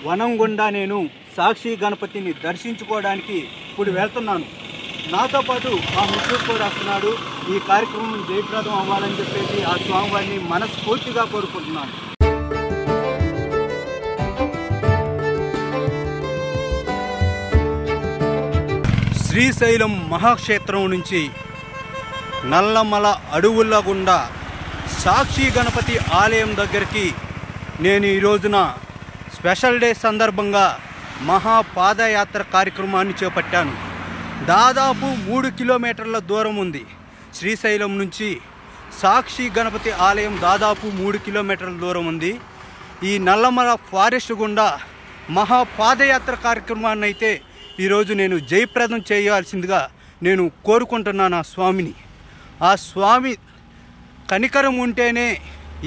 వనం గుండా నేను సాక్షి గణపతిని దర్శించుకోవడానికి ఇప్పుడు వెళ్తున్నాను. నాతో పాటు మా మిత్రుడు కూడా వస్తున్నాడు. ఈ కార్యక్రమం జయప్రదం అవ్వాలని చెప్పేసి ఆ స్వామివారిని మనస్ఫూర్తిగా కోరుకుంటున్నాను. శ్రీశైలం మహాక్షేత్రం నుంచి నల్లమల అడవుల గుండా సాక్షి గణపతి ఆలయం దగ్గరికి నేను ఈ రోజున స్పెషల్ డే సందర్భంగా మహాపాదయాత్ర కార్యక్రమాన్ని చేపట్టాను. దాదాపు 3 కిలోమీటర్ల దూరం ఉంది. శ్రీశైలం నుంచి సాక్షి గణపతి ఆలయం దాదాపు 3 కిలోమీటర్ల దూరం ఉంది. ఈ నల్లమల ఫారెస్ట్ గుండా మహాపాదయాత్ర కార్యక్రమాన్ని అయితే ఈరోజు నేను జయప్రదం చేయాల్సిందిగా నేను కోరుకుంటున్నాను ఆ స్వామిని. ఆ స్వామి కనికరం ఉంటేనే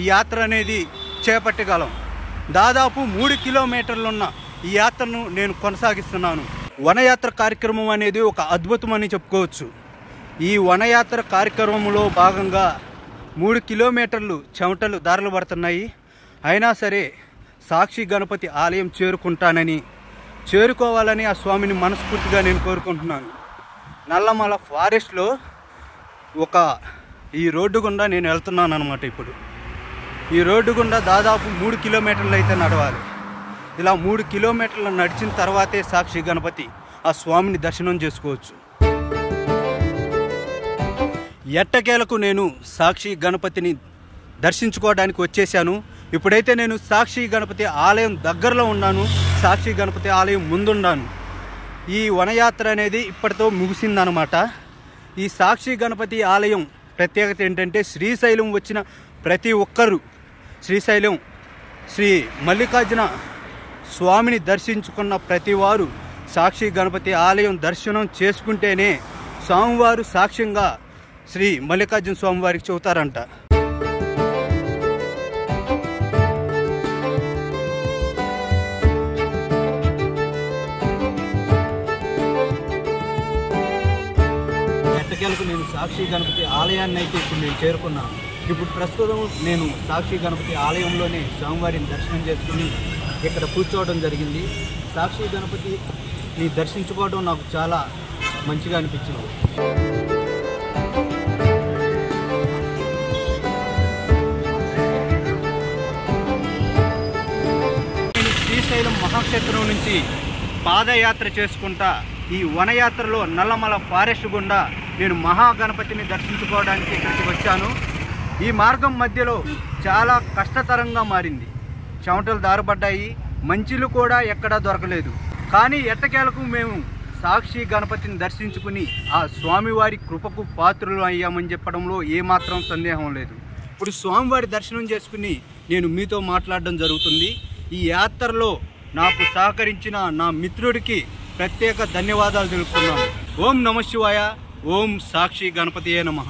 ఈ యాత్ర అనేది చేపట్టగలం. దాదాపు 3 కిలోమీటర్లున్న ఈ యాత్రను నేను కొనసాగిస్తున్నాను. వనయాత్ర కార్యక్రమం అనేది ఒక అద్భుతమని చెప్పుకోవచ్చు. ఈ వనయాత్ర కార్యక్రమంలో భాగంగా 3 కిలోమీటర్లు చెమటలు దారులు పడుతున్నాయి. అయినా సరే సాక్షి గణపతి ఆలయం చేరుకోవాలని ఆ స్వామిని మనస్ఫూర్తిగా నేను కోరుకుంటున్నాను. నల్లమల ఫారెస్ట్లో ఈ రోడ్డు గుండా నేను వెళ్తున్నాను అన్నమాట. ఇప్పుడు ఈ రోడ్డు గుండా దాదాపు 3 కిలోమీటర్లు అయితే నడవాలి. ఇలా 3 కిలోమీటర్లు నడిచిన తర్వాతే సాక్షి గణపతి ఆ స్వామిని దర్శనం చేసుకోవచ్చు. ఎట్టకేలకు నేను సాక్షి గణపతిని దర్శించుకోవడానికి వచ్చేసాను. ఇప్పుడైతే నేను సాక్షి గణపతి ఆలయం దగ్గరలో ఉన్నాను. సాక్షి గణపతి ఆలయం ముందున్నాను. ఈ వనయాత్ర అనేది ఇప్పటితో ముగిసిందనమాట. ఈ సాక్షి గణపతి ఆలయం ప్రత్యేకత ఏంటంటే శ్రీశైలం వచ్చిన ప్రతి ఒక్కరూ శ్రీశైలం శ్రీ మల్లికార్జున స్వామిని దర్శించుకున్న ప్రతివారు సాక్షి గణపతి ఆలయం దర్శనం చేసుకుంటేనే స్వామివారు సాక్ష్యంగా శ్రీ మల్లికార్జున స్వామివారికి చెబుతారంట. ఎట్టకేలకు నేను సాక్షి గణపతి ఆలయాన్ని అయితే ఇప్పుడు నేను చేరుకున్నాను. ఇప్పుడు ప్రస్తుతం నేను సాక్షి గణపతి ఆలయంలోనే స్వామివారిని దర్శనం చేసుకుని ఇక్కడ కూర్చోవడం జరిగింది. సాక్షి గణపతిని దర్శించుకోవడం నాకు చాలా మంచిగా అనిపించింది. నేను శ్రీశైలం మహాక్షేత్రం నుంచి పాదయాత్ర చేసుకుంటా ఈ వనయాత్రలో నల్లమల ఫారెస్ట్ గుండా నేను మహాగణపతిని దర్శించుకోవడానికి ఇక్కడికి వచ్చాను. ఈ మార్గం మధ్యలో చాలా కష్టతరంగా మారింది. చెమటలు దారపడ్డాయి. మంచిలు కూడా ఎక్కడా దొరకలేదు. కానీ ఎట్టకేలకు మేము సాక్షి గణపతిని దర్శించుకుని ఆ స్వామివారి కృపకు పాత్రులు అయ్యామని చెప్పడంలో ఏమాత్రం సందేహం లేదు. ఇప్పుడు స్వామివారి దర్శనం చేసుకుని నేను మీతో మాట్లాడడం జరుగుతుంది. ఈ యాత్రలో నాకు సహకరించిన నా మిత్రుడికి ప్రత్యేక ధన్యవాదాలు తెలుపుతున్నాను. ఓం నమః శివాయ. ఓం సాక్షి గణపతియే నమః.